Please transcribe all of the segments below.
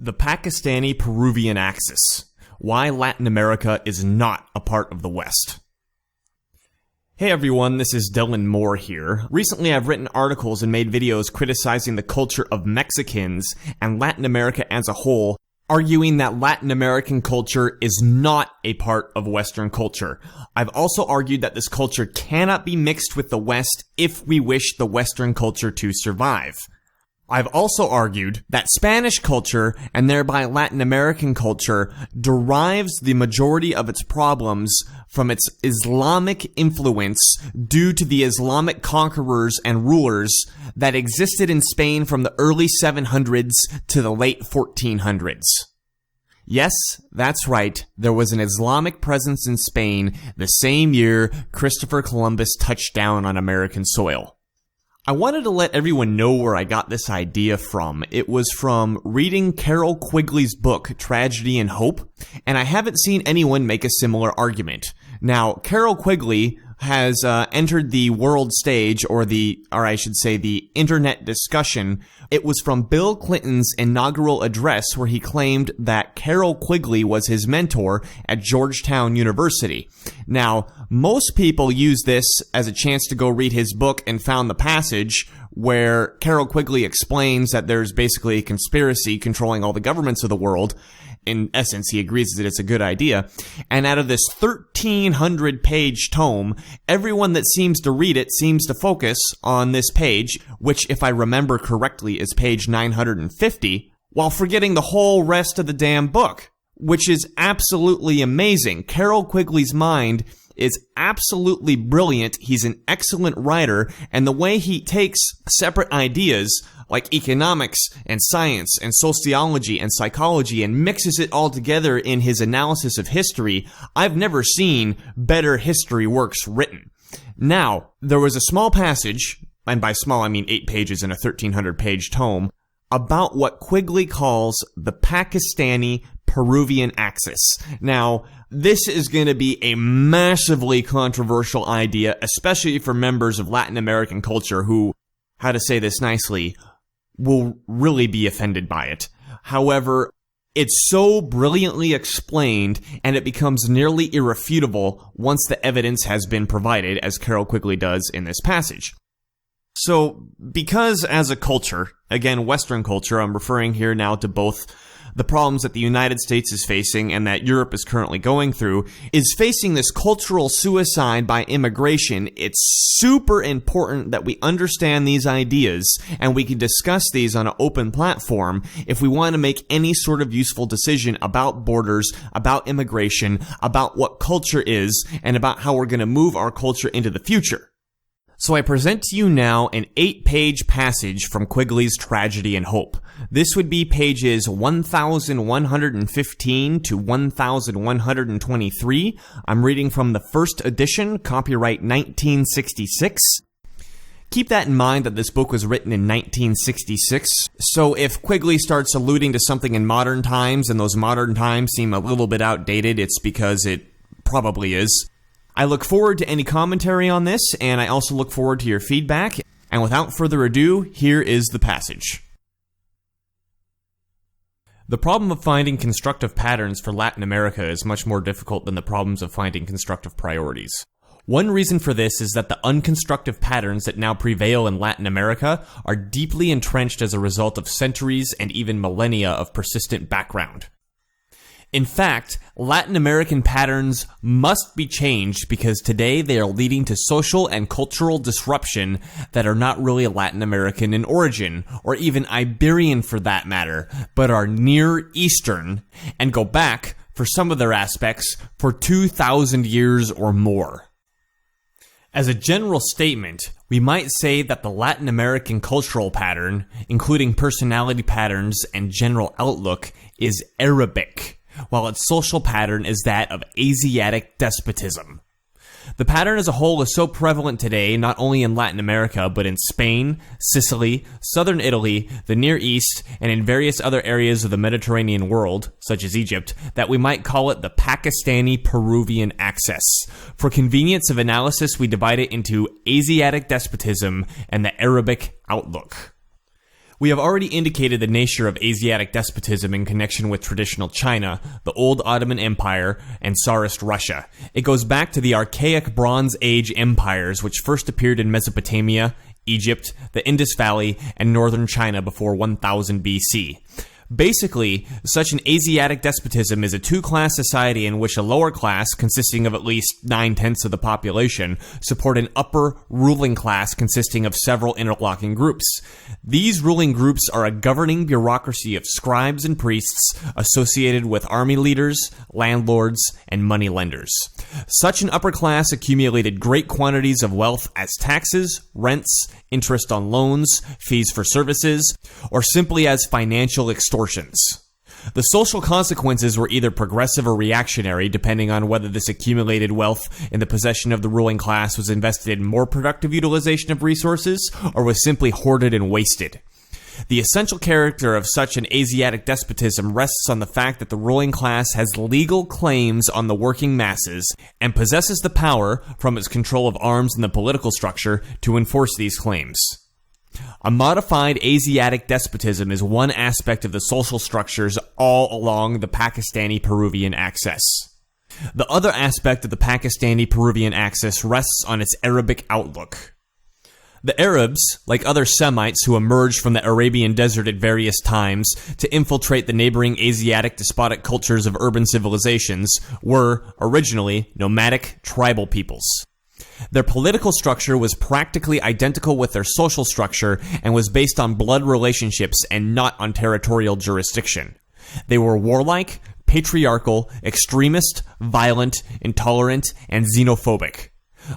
The Pakistani-Peruvian axis. Why Latin America is not a part of the West. Hey everyone, this is Dylan Moore here. Recently I've written articles and made videos criticizing the culture of Mexicans and Latin America as a whole, arguing that Latin American culture is not a part of Western culture. I've also argued that this culture cannot be mixed with the West if we wish the Western culture to survive. I've also argued that Spanish culture, and thereby Latin American culture, derives the majority of its problems from its Islamic influence due to the Islamic conquerors and rulers that existed in Spain from the early 700s to the late 1400s. Yes, that's right, there was an Islamic presence in Spain the same year Christopher Columbus touched down on American soil. I wanted to let everyone know where I got this idea from. It was from reading Carroll Quigley's book, Tragedy and Hope, and I haven't seen anyone make a similar argument. Now, Carroll Quigley has entered the world stage, or I should say the internet discussion. It was from Bill Clinton's inaugural address where he claimed that Carroll Quigley was his mentor at Georgetown University. Now, most people use this as a chance to go read his book and found the passage where Carroll Quigley explains that there's basically a conspiracy controlling all the governments of the world. In essence, he agrees that it's a good idea. And out of this 1,300-page tome, everyone that seems to read it seems to focus on this page, which, if I remember correctly, is page 950, while forgetting the whole rest of the damn book, which is absolutely amazing. Carroll Quigley's mind is absolutely brilliant. He's an excellent writer, and the way he takes separate ideas like economics and science and sociology and psychology and mixes it all together in his analysis of history, I've never seen better history works written. Now, there was a small passage, and by small I mean 8 pages in a 1,300-page tome, about what Quigley calls the Pakistani-Peruvian axis. Now, this is going to be a massively controversial idea, especially for members of Latin American culture who, how to say this nicely, will really be offended by it. However, it's so brilliantly explained, and it becomes nearly irrefutable once the evidence has been provided, as Carroll Quigley does in this passage. So, because as a culture, again, Western culture, I'm referring here now to both the problems that the United States is facing and that Europe is currently going through, is facing this cultural suicide by immigration. It's super important that we understand these ideas and we can discuss these on an open platform if we want to make any sort of useful decision about borders, about immigration, about what culture is, and about how we're going to move our culture into the future. So I present to you now an 8-page passage from Quigley's Tragedy and Hope. This would be pages 1,115 to 1,123. I'm reading from the first edition, copyright 1966. Keep that in mind that this book was written in 1966, so if Quigley starts alluding to something in modern times and those modern times seem a little bit outdated, it's because it probably is. I look forward to any commentary on this, and I also look forward to your feedback. And without further ado, here is the passage. The problem of finding constructive patterns for Latin America is much more difficult than the problems of finding constructive priorities. One reason for this is that the unconstructive patterns that now prevail in Latin America are deeply entrenched as a result of centuries and even millennia of persistent background. In fact, Latin American patterns must be changed because today they are leading to social and cultural disruption that are not really Latin American in origin, or even Iberian for that matter, but are Near Eastern and go back, for some of their aspects, for 2,000 years or more. As a general statement, we might say that the Latin American cultural pattern, including personality patterns and general outlook, is Arabic, while its social pattern is that of Asiatic despotism. The pattern as a whole is so prevalent today, not only in Latin America, but in Spain, Sicily, southern Italy, the Near East, and in various other areas of the Mediterranean world, such as Egypt, that we might call it the Pakistani-Peruvian axis. For convenience of analysis, we divide it into Asiatic despotism and the Arabic outlook. We have already indicated the nature of Asiatic despotism in connection with traditional China, the old Ottoman Empire, and Tsarist Russia. It goes back to the archaic Bronze Age empires which first appeared in Mesopotamia, Egypt, the Indus Valley, and northern China before 1000 BC. Basically, such an Asiatic despotism is a two-class society in which a lower class, consisting of at least 9/10 of the population, support an upper ruling class consisting of several interlocking groups. These ruling groups are a governing bureaucracy of scribes and priests associated with army leaders, landlords, and moneylenders. Such an upper class accumulated great quantities of wealth as taxes, rents, interest on loans, fees for services, or simply as financial extortions. The social consequences were either progressive or reactionary, depending on whether this accumulated wealth in the possession of the ruling class was invested in more productive utilization of resources, or was simply hoarded and wasted. The essential character of such an Asiatic despotism rests on the fact that the ruling class has legal claims on the working masses and possesses the power, from its control of arms and the political structure, to enforce these claims. A modified Asiatic despotism is one aspect of the social structures all along the Pakistani-Peruvian axis. The other aspect of the Pakistani-Peruvian axis rests on its Arabic outlook. The Arabs, like other Semites who emerged from the Arabian desert at various times to infiltrate the neighboring Asiatic despotic cultures of urban civilizations, were, originally, nomadic tribal peoples. Their political structure was practically identical with their social structure and was based on blood relationships and not on territorial jurisdiction. They were warlike, patriarchal, extremist, violent, intolerant, and xenophobic.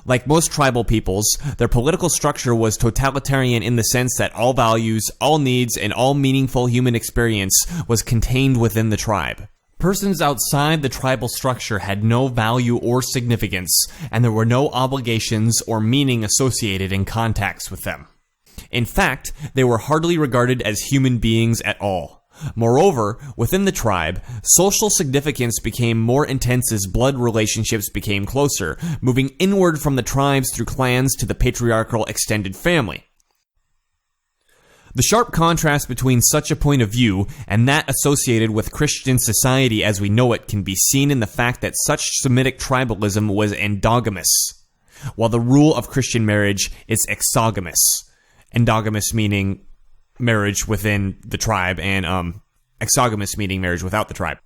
Like most tribal peoples, their political structure was totalitarian in the sense that all values, all needs, and all meaningful human experience was contained within the tribe. Persons outside the tribal structure had no value or significance, and there were no obligations or meaning associated in contacts with them. In fact, they were hardly regarded as human beings at all. Moreover, within the tribe, social significance became more intense as blood relationships became closer, moving inward from the tribes through clans to the patriarchal extended family. The sharp contrast between such a point of view and that associated with Christian society as we know it can be seen in the fact that such Semitic tribalism was endogamous, while the rule of Christian marriage is exogamous. Endogamous meaning marriage within the tribe, and exogamous meaning marriage without the tribe.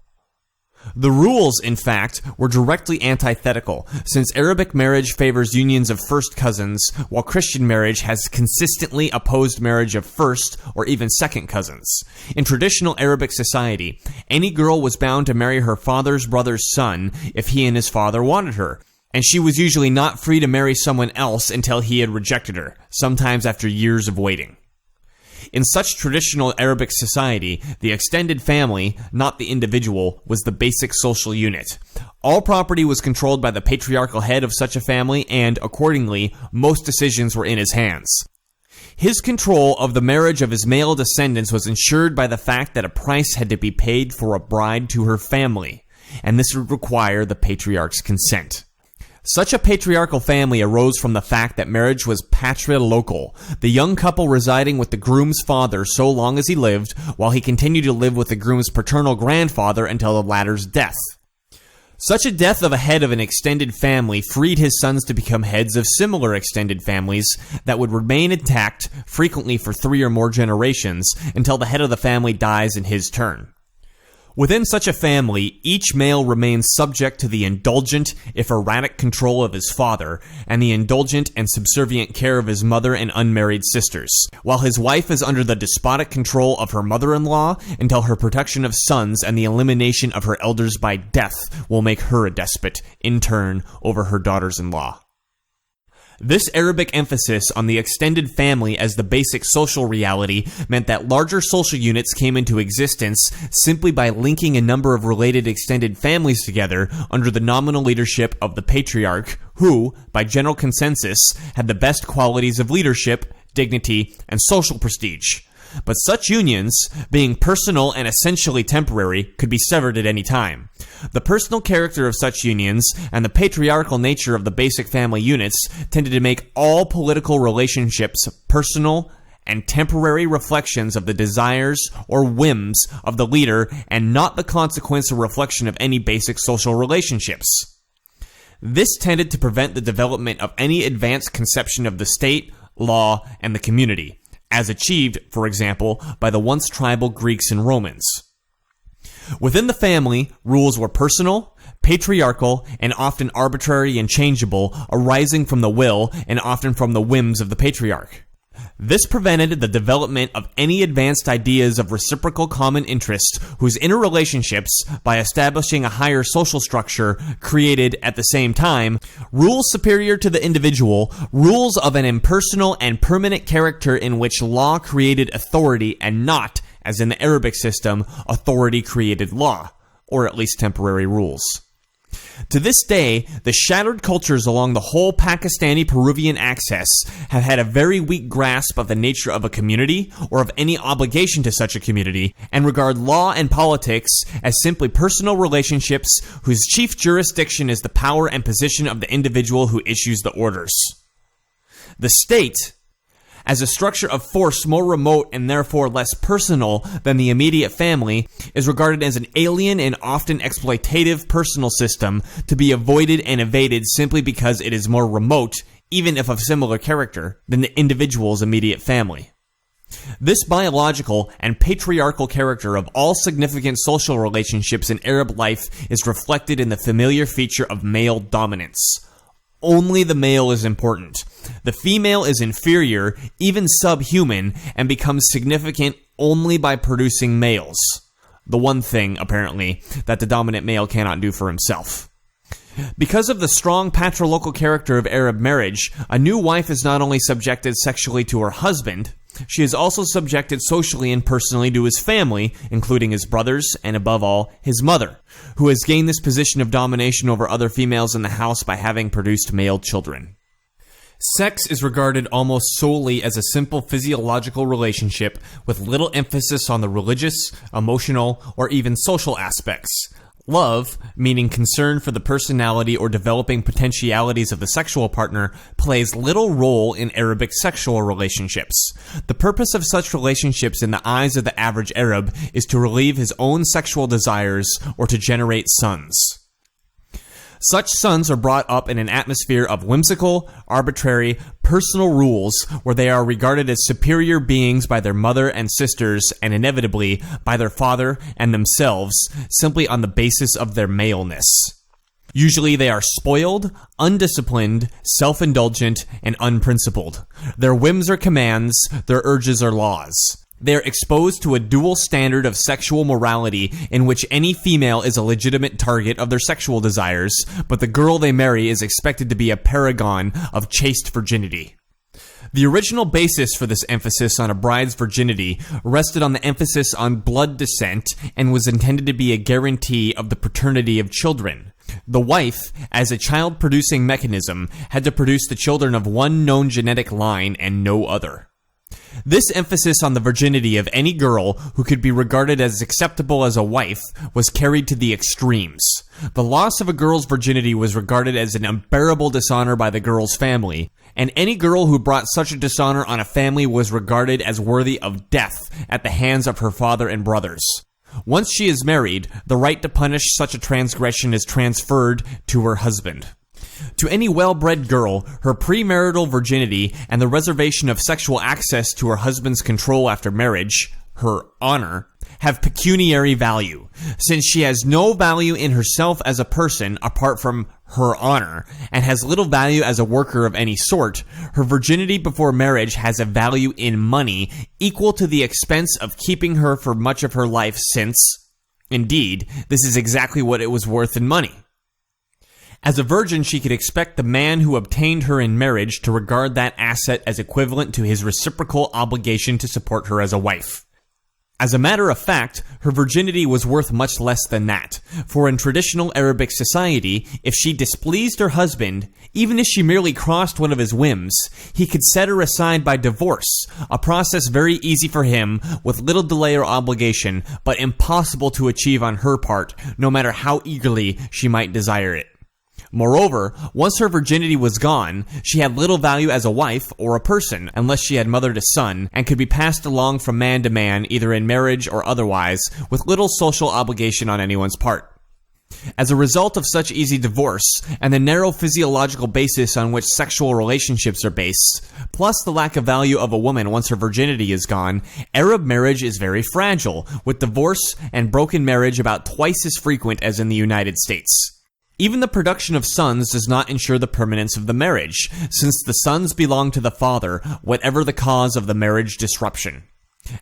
The rules, in fact, were directly antithetical, since Arabic marriage favors unions of first cousins, while Christian marriage has consistently opposed marriage of first or even second cousins. In traditional Arabic society, any girl was bound to marry her father's brother's son if he and his father wanted her, and she was usually not free to marry someone else until he had rejected her, sometimes after years of waiting. In such traditional Arabic society, the extended family, not the individual, was the basic social unit. All property was controlled by the patriarchal head of such a family, and, accordingly, most decisions were in his hands. His control of the marriage of his male descendants was ensured by the fact that a price had to be paid for a bride to her family, and this would require the patriarch's consent. Such a patriarchal family arose from the fact that marriage was patria local, the young couple residing with the groom's father so long as he lived, while he continued to live with the groom's paternal grandfather until the latter's death. Such a death of a head of an extended family freed his sons to become heads of similar extended families that would remain intact, frequently for 3 or more generations, until the head of the family dies in his turn. Within such a family, each male remains subject to the indulgent, if erratic, control of his father, and the indulgent and subservient care of his mother and unmarried sisters, while his wife is under the despotic control of her mother-in-law until her protection of sons and the elimination of her elders by death will make her a despot, in turn, over her daughters-in-law. This Arabic emphasis on the extended family as the basic social reality meant that larger social units came into existence simply by linking a number of related extended families together under the nominal leadership of the patriarch, who, by general consensus, had the best qualities of leadership, dignity, and social prestige. But such unions, being personal and essentially temporary, could be severed at any time. The personal character of such unions and the patriarchal nature of the basic family units tended to make all political relationships personal and temporary reflections of the desires or whims of the leader and not the consequence or reflection of any basic social relationships. This tended to prevent the development of any advanced conception of the state, law, and the community, as achieved, for example, by the once tribal Greeks and Romans. Within the family, rules were personal, patriarchal, and often arbitrary and changeable, arising from the will and often from the whims of the patriarch. This prevented the development of any advanced ideas of reciprocal common interest whose interrelationships, by establishing a higher social structure, created, at the same time, rules superior to the individual, rules of an impersonal and permanent character in which law created authority and not, as in the Arabic system, authority created law, or at least temporary rules. To this day, the shattered cultures along the whole Pakistani-Peruvian axis have had a very weak grasp of the nature of a community or of any obligation to such a community, and regard law and politics as simply personal relationships whose chief jurisdiction is the power and position of the individual who issues the orders. The state, as a structure of force more remote and therefore less personal than the immediate family, is regarded as an alien and often exploitative personal system to be avoided and evaded simply because it is more remote, even if of similar character, than the individual's immediate family. This biological and patriarchal character of all significant social relationships in Arab life is reflected in the familiar feature of male dominance. Only the male is important. The female is inferior, even subhuman, and becomes significant only by producing males. The one thing, apparently, that the dominant male cannot do for himself. Because of the strong patrilocal character of Arab marriage, a new wife is not only subjected sexually to her husband, she is also subjected socially and personally to his family, including his brothers, and above all, his mother, who has gained this position of domination over other females in the house by having produced male children. Sex is regarded almost solely as a simple physiological relationship with little emphasis on the religious, emotional, or even social aspects. Love, meaning concern for the personality or developing potentialities of the sexual partner, plays little role in Arabic sexual relationships. The purpose of such relationships in the eyes of the average Arab is to relieve his own sexual desires or to generate sons. Such sons are brought up in an atmosphere of whimsical, arbitrary, personal rules where they are regarded as superior beings by their mother and sisters and inevitably by their father and themselves simply on the basis of their maleness. Usually they are spoiled, undisciplined, self-indulgent, and unprincipled. Their whims are commands, their urges are laws. They are exposed to a dual standard of sexual morality in which any female is a legitimate target of their sexual desires, but the girl they marry is expected to be a paragon of chaste virginity. The original basis for this emphasis on a bride's virginity rested on the emphasis on blood descent and was intended to be a guarantee of the paternity of children. The wife, as a child-producing mechanism, had to produce the children of one known genetic line and no other. This emphasis on the virginity of any girl who could be regarded as acceptable as a wife was carried to the extremes. The loss of a girl's virginity was regarded as an unbearable dishonor by the girl's family, and any girl who brought such a dishonor on a family was regarded as worthy of death at the hands of her father and brothers. Once she is married, the right to punish such a transgression is transferred to her husband. To any well-bred girl, her premarital virginity and the reservation of sexual access to her husband's control after marriage, her honor, have pecuniary value. Since she has no value in herself as a person apart from her honor, and has little value as a worker of any sort, her virginity before marriage has a value in money equal to the expense of keeping her for much of her life since, indeed, this is exactly what it was worth in money. As a virgin, she could expect the man who obtained her in marriage to regard that asset as equivalent to his reciprocal obligation to support her as a wife. As a matter of fact, her virginity was worth much less than that, for in traditional Arabic society, if she displeased her husband, even if she merely crossed one of his whims, he could set her aside by divorce, a process very easy for him, with little delay or obligation, but impossible to achieve on her part, no matter how eagerly she might desire it. Moreover, once her virginity was gone, she had little value as a wife or a person unless she had mothered a son and could be passed along from man to man either in marriage or otherwise with little social obligation on anyone's part. As a result of such easy divorce, and the narrow physiological basis on which sexual relationships are based, plus the lack of value of a woman once her virginity is gone, Arab marriage is very fragile, with divorce and broken marriage about twice as frequent as in the United States. Even the production of sons does not ensure the permanence of the marriage, since the sons belong to the father, whatever the cause of the marriage disruption.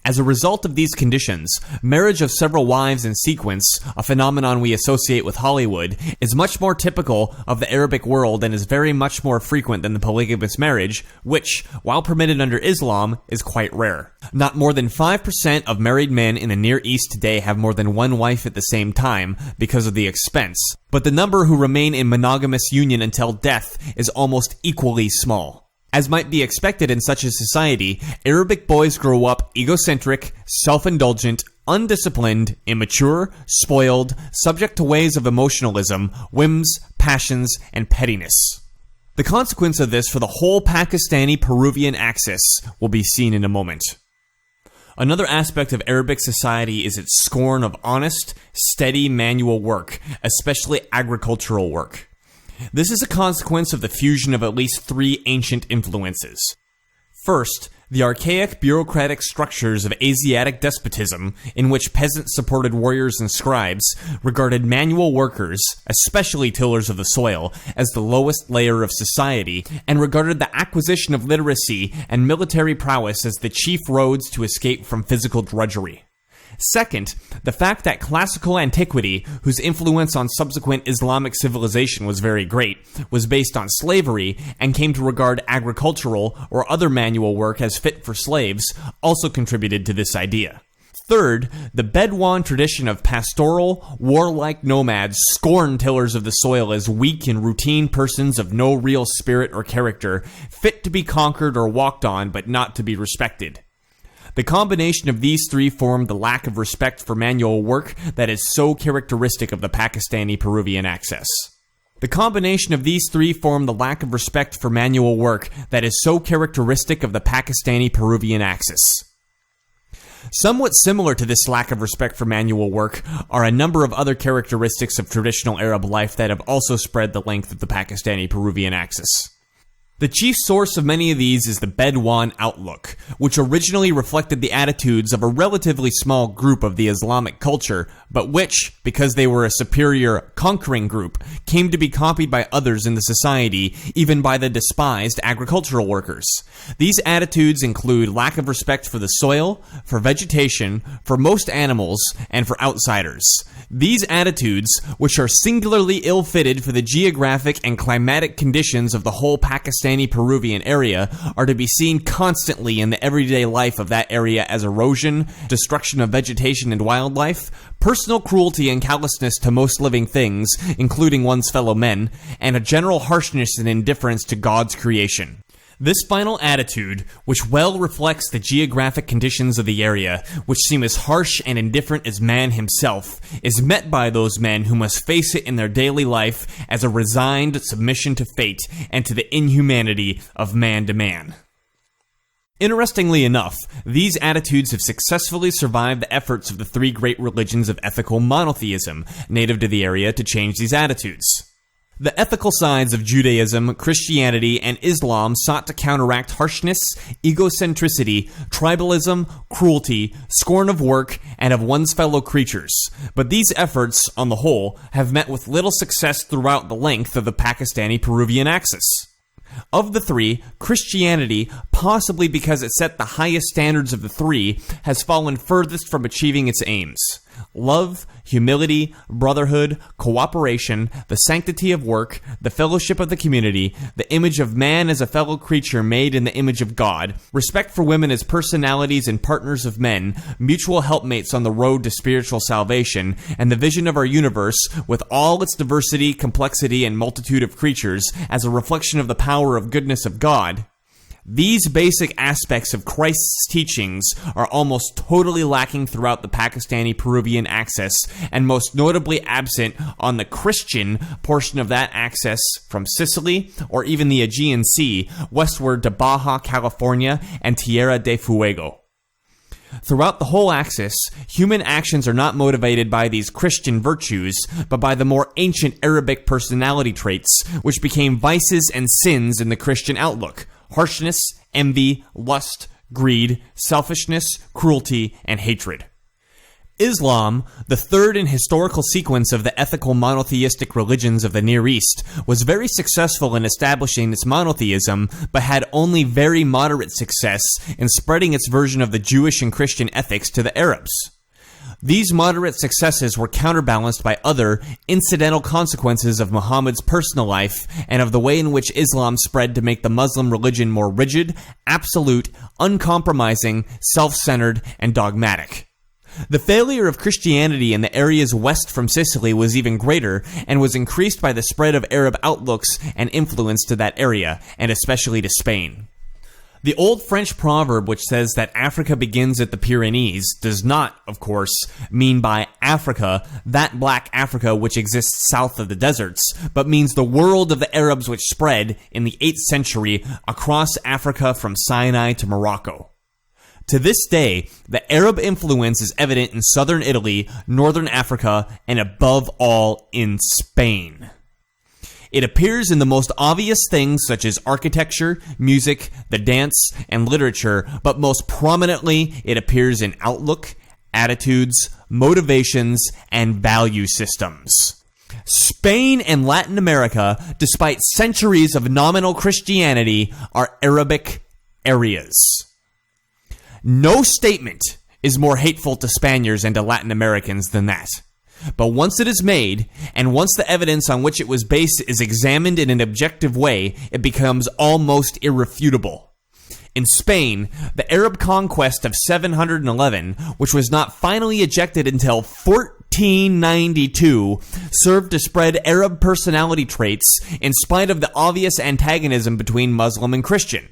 As a result of these conditions, marriage of several wives in sequence, a phenomenon we associate with Hollywood, is much more typical of the Arabic world and is very much more frequent than the polygamous marriage, which, while permitted under Islam, is quite rare. Not more than 5% of married men in the Near East today have more than one wife at the same time because of the expense, but the number who remain in monogamous union until death is almost equally small. As might be expected in such a society, Arabic boys grow up egocentric, self-indulgent, undisciplined, immature, spoiled, subject to ways of emotionalism, whims, passions, and pettiness. The consequence of this for the whole Pakistani-Peruvian axis will be seen in a moment. Another aspect of Arabic society is its scorn of honest, steady manual work, especially agricultural work. This is a consequence of the fusion of at least three ancient influences. First, the archaic bureaucratic structures of Asiatic despotism, in which peasant-supported warriors and scribes regarded manual workers, especially tillers of the soil, as the lowest layer of society, and regarded the acquisition of literacy and military prowess as the chief roads to escape from physical drudgery. Second, the fact that classical antiquity, whose influence on subsequent Islamic civilization was very great, was based on slavery and came to regard agricultural or other manual work as fit for slaves, also contributed to this idea. Third, the Bedouin tradition of pastoral, warlike nomads scorn tillers of the soil as weak and routine persons of no real spirit or character, fit to be conquered or walked on but not to be respected. The combination of these three formed the lack of respect for manual work that is so characteristic of the Pakistani-Peruvian axis. The combination of these three form the lack of respect for manual work that is so characteristic of the Pakistani-Peruvian axis. Somewhat similar to this lack of respect for manual work are a number of other characteristics of traditional Arab life that have also spread the length of the Pakistani-Peruvian axis. The chief source of many of these is the Bedouin outlook, which originally reflected the attitudes of a relatively small group of the Islamic culture, but which, because they were a superior, conquering group, came to be copied by others in the society, even by the despised agricultural workers. These attitudes include lack of respect for the soil, for vegetation, for most animals, and for outsiders. These attitudes, which are singularly ill-fitted for the geographic and climatic conditions of the whole Pakistani-Peruvian area, are to be seen constantly in the everyday life of that area as erosion, destruction of vegetation and wildlife, personal cruelty and callousness to most living things, including one's fellow men, and a general harshness and indifference to God's creation. This final attitude, which well reflects the geographic conditions of the area, which seem as harsh and indifferent as man himself, is met by those men who must face it in their daily life as a resigned submission to fate and to the inhumanity of man to man. Interestingly enough, these attitudes have successfully survived the efforts of the three great religions of ethical monotheism, native to the area, to change these attitudes. The ethical sides of Judaism, Christianity, and Islam sought to counteract harshness, egocentricity, tribalism, cruelty, scorn of work, and of one's fellow creatures. But these efforts, on the whole, have met with little success throughout the length of the Pakistani-Peruvian axis. Of the three, Christianity, possibly because it set the highest standards of the three, has fallen furthest from achieving its aims. Love, humility, brotherhood, cooperation, the sanctity of work, the fellowship of the community, the image of man as a fellow creature made in the image of God, respect for women as personalities and partners of men, mutual helpmates on the road to spiritual salvation, and the vision of our universe, with all its diversity, complexity, and multitude of creatures, as a reflection of the power of goodness of God. These basic aspects of Christ's teachings are almost totally lacking throughout the Pakistani-Peruvian axis, and most notably absent on the Christian portion of that axis from Sicily or even the Aegean Sea westward to Baja California and Tierra del Fuego. Throughout the whole axis, human actions are not motivated by these Christian virtues, but by the more ancient Arabic personality traits, which became vices and sins in the Christian outlook: harshness, envy, lust, greed, selfishness, cruelty, and hatred. Islam, the third in historical sequence of the ethical monotheistic religions of the Near East, was very successful in establishing its monotheism, but had only very moderate success in spreading its version of the Jewish and Christian ethics to the Arabs. These moderate successes were counterbalanced by other, incidental consequences of Muhammad's personal life and of the way in which Islam spread to make the Muslim religion more rigid, absolute, uncompromising, self-centered, and dogmatic. The failure of Christianity in the areas west from Sicily was even greater and was increased by the spread of Arab outlooks and influence to that area, and especially to Spain. The old French proverb which says that Africa begins at the Pyrenees does not, of course, mean by Africa that black Africa which exists south of the deserts, but means the world of the Arabs which spread in the 8th century across Africa from Sinai to Morocco. To this day, the Arab influence is evident in southern Italy, northern Africa, and above all in Spain. It appears in the most obvious things such as architecture, music, the dance, and literature, but most prominently it appears in outlook, attitudes, motivations, and value systems. Spain and Latin America, despite centuries of nominal Christianity, are Arabic areas. No statement is more hateful to Spaniards and to Latin Americans than that. But once it is made, and once the evidence on which it was based is examined in an objective way, it becomes almost irrefutable. In Spain, the Arab conquest of 711, which was not finally ejected until 1492, served to spread Arab personality traits in spite of the obvious antagonism between Muslim and Christian.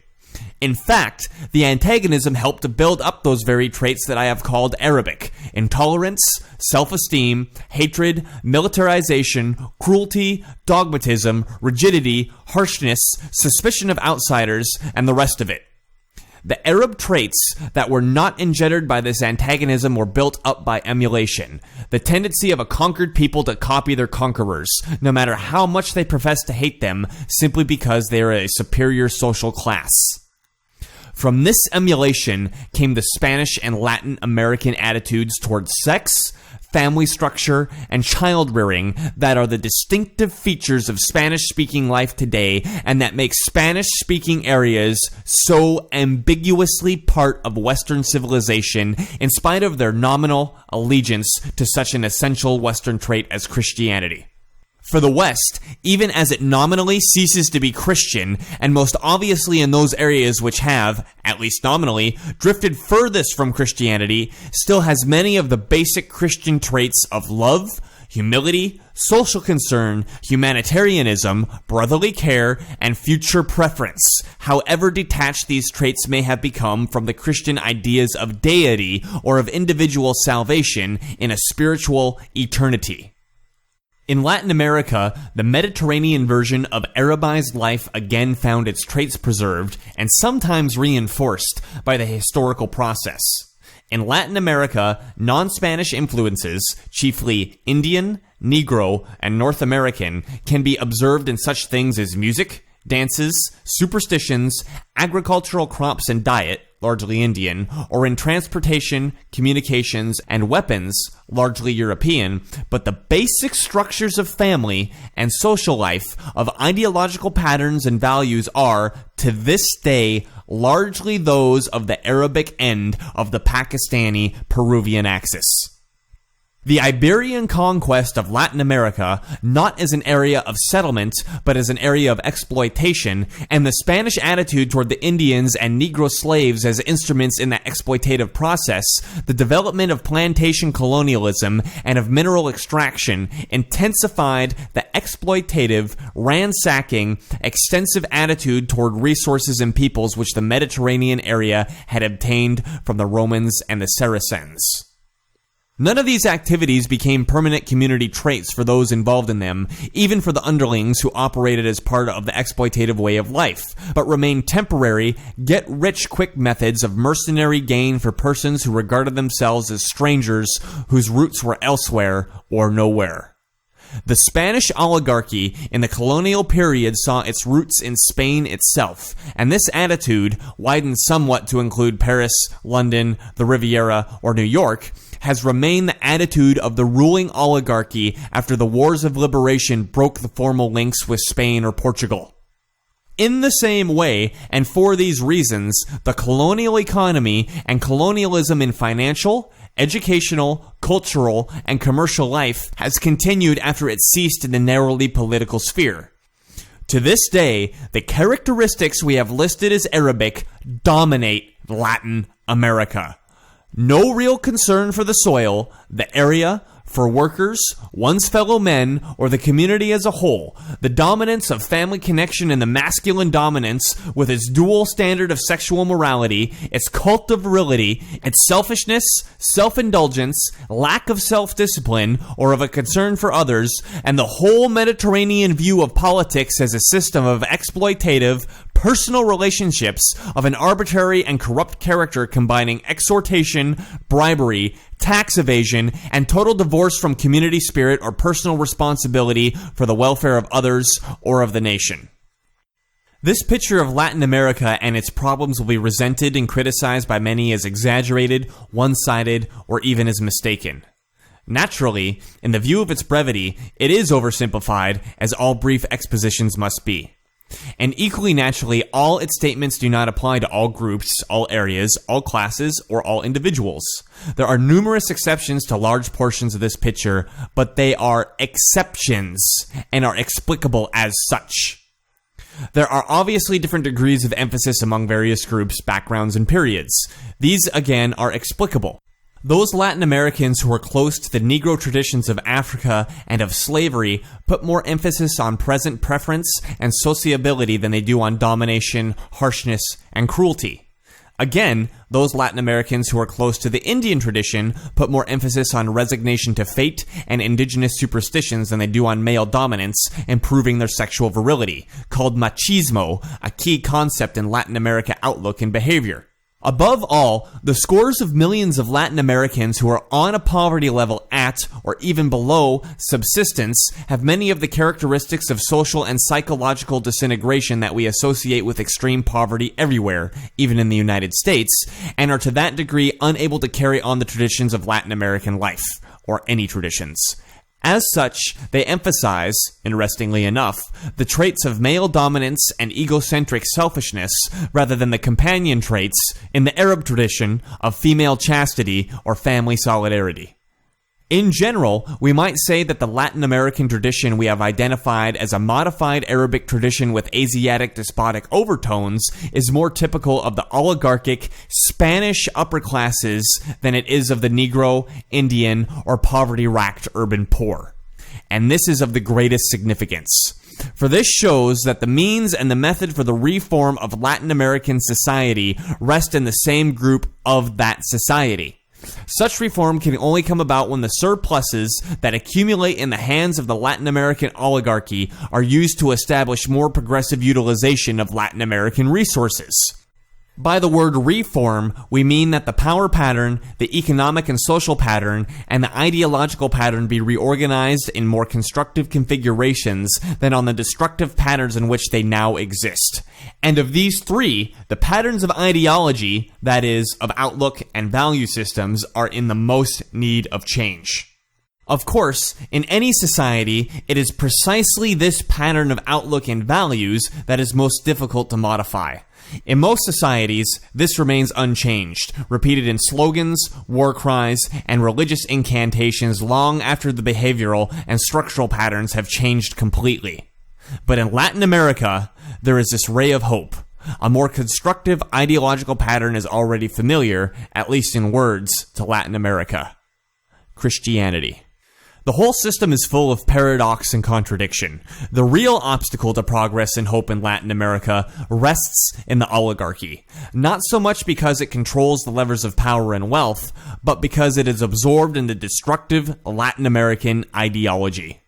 In fact, the antagonism helped to build up those very traits that I have called Arabic: intolerance, self-esteem, hatred, militarization, cruelty, dogmatism, rigidity, harshness, suspicion of outsiders, and the rest of it. The Arab traits that were not engendered by this antagonism were built up by emulation, the tendency of a conquered people to copy their conquerors, no matter how much they profess to hate them, simply because they are a superior social class. From this emulation came the Spanish and Latin American attitudes towards sex, family structure, and child rearing that are the distinctive features of Spanish-speaking life today and that make Spanish-speaking areas so ambiguously part of Western civilization in spite of their nominal allegiance to such an essential Western trait as Christianity. For the West, even as it nominally ceases to be Christian, and most obviously in those areas which have, at least nominally, drifted furthest from Christianity, still has many of the basic Christian traits of love, humility, social concern, humanitarianism, brotherly care, and future preference, however detached these traits may have become from the Christian ideas of deity or of individual salvation in a spiritual eternity. In Latin America, the Mediterranean version of Arabized life again found its traits preserved and sometimes reinforced by the historical process. In Latin America, non-Spanish influences, chiefly Indian, Negro, and North American, can be observed in such things as music, dances, superstitions, agricultural crops and diet, largely Indian, or in transportation, communications, and weapons, largely European, but the basic structures of family and social life, of ideological patterns and values are, to this day, largely those of the Arabic end of the Pakistani-Peruvian axis. The Iberian conquest of Latin America, not as an area of settlement, but as an area of exploitation, and the Spanish attitude toward the Indians and Negro slaves as instruments in that exploitative process, the development of plantation colonialism and of mineral extraction, intensified the exploitative, ransacking, extensive attitude toward resources and peoples which the Mediterranean area had obtained from the Romans and the Saracens. None of these activities became permanent community traits for those involved in them, even for the underlings who operated as part of the exploitative way of life, but remained temporary, get-rich-quick methods of mercenary gain for persons who regarded themselves as strangers whose roots were elsewhere or nowhere. The Spanish oligarchy in the colonial period saw its roots in Spain itself, and this attitude, widened somewhat to include Paris, London, the Riviera, or New York, has remained the attitude of the ruling oligarchy after the wars of liberation broke the formal links with Spain or Portugal. In the same way, and for these reasons, the colonial economy and colonialism in financial, educational, cultural, and commercial life has continued after it ceased in the narrowly political sphere. To this day, the characteristics we have listed as Arabic dominate Latin America. No real concern for the soil, the area, for workers, one's fellow men, or the community as a whole. The dominance of family connection and the masculine dominance, with its dual standard of sexual morality, its cult of virility, its selfishness, self-indulgence, lack of self-discipline, or of a concern for others, and the whole Mediterranean view of politics as a system of exploitative, personal relationships of an arbitrary and corrupt character combining exhortation, bribery, tax evasion, and total divorce from community spirit or personal responsibility for the welfare of others or of the nation. This picture of Latin America and its problems will be resented and criticized by many as exaggerated, one-sided, or even as mistaken. Naturally, in the view of its brevity, it is oversimplified, as all brief expositions must be. And equally naturally, all its statements do not apply to all groups, all areas, all classes, or all individuals. There are numerous exceptions to large portions of this picture, but they are exceptions and are explicable as such. There are obviously different degrees of emphasis among various groups, backgrounds, and periods. These, again, are explicable. Those Latin Americans who are close to the Negro traditions of Africa and of slavery put more emphasis on present preference and sociability than they do on domination, harshness, and cruelty. Again, those Latin Americans who are close to the Indian tradition put more emphasis on resignation to fate and indigenous superstitions than they do on male dominance and proving their sexual virility, called machismo, a key concept in Latin America outlook and behavior. Above all, the scores of millions of Latin Americans who are on a poverty level at, or even below, subsistence have many of the characteristics of social and psychological disintegration that we associate with extreme poverty everywhere, even in the United States, and are to that degree unable to carry on the traditions of Latin American life, or any traditions. As such, they emphasize, interestingly enough, the traits of male dominance and egocentric selfishness rather than the companion traits, in the Arab tradition, of female chastity or family solidarity. In general, we might say that the Latin American tradition we have identified as a modified Arabic tradition with Asiatic despotic overtones is more typical of the oligarchic Spanish upper classes than it is of the Negro, Indian, or poverty-racked urban poor. And this is of the greatest significance. For this shows that the means and the method for the reform of Latin American society rest in the same group of that society. Such reform can only come about when the surpluses that accumulate in the hands of the Latin American oligarchy are used to establish more progressive utilization of Latin American resources. By the word reform, we mean that the power pattern, the economic and social pattern, and the ideological pattern be reorganized in more constructive configurations than on the destructive patterns in which they now exist. And of these three, the patterns of ideology, that is, of outlook and value systems, are in the most need of change. Of course, in any society, it is precisely this pattern of outlook and values that is most difficult to modify. In most societies, this remains unchanged, repeated in slogans, war cries, and religious incantations long after the behavioral and structural patterns have changed completely. But in Latin America, there is this ray of hope. A more constructive ideological pattern is already familiar, at least in words, to Latin America: Christianity. The whole system is full of paradox and contradiction. The real obstacle to progress and hope in Latin America rests in the oligarchy, not so much because it controls the levers of power and wealth, but because it is absorbed in the destructive Latin American ideology.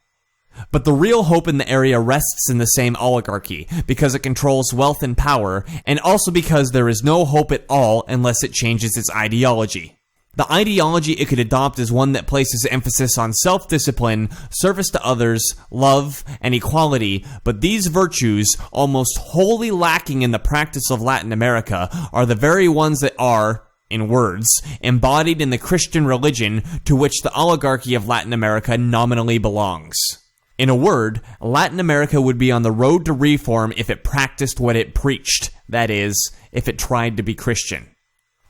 But the real hope in the area rests in the same oligarchy, because it controls wealth and power, and also because there is no hope at all unless it changes its ideology. The ideology it could adopt is one that places emphasis on self-discipline, service to others, love, and equality, but these virtues, almost wholly lacking in the practice of Latin America, are the very ones that are, in words, embodied in the Christian religion to which the oligarchy of Latin America nominally belongs. In a word, Latin America would be on the road to reform if it practiced what it preached, that is, if it tried to be Christian.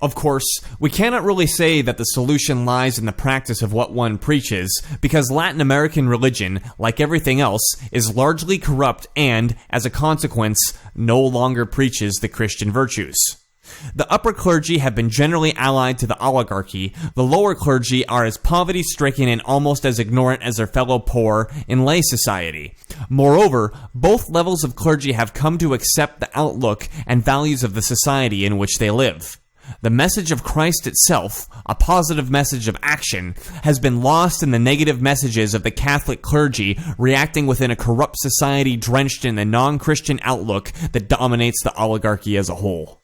Of course, we cannot really say that the solution lies in the practice of what one preaches, because Latin American religion, like everything else, is largely corrupt and, as a consequence, no longer preaches the Christian virtues. The upper clergy have been generally allied to the oligarchy. The lower clergy are as poverty-stricken and almost as ignorant as their fellow poor in lay society. Moreover, both levels of clergy have come to accept the outlook and values of the society in which they live. The message of Christ itself, a positive message of action, has been lost in the negative messages of the Catholic clergy reacting within a corrupt society drenched in the non-Christian outlook that dominates the oligarchy as a whole.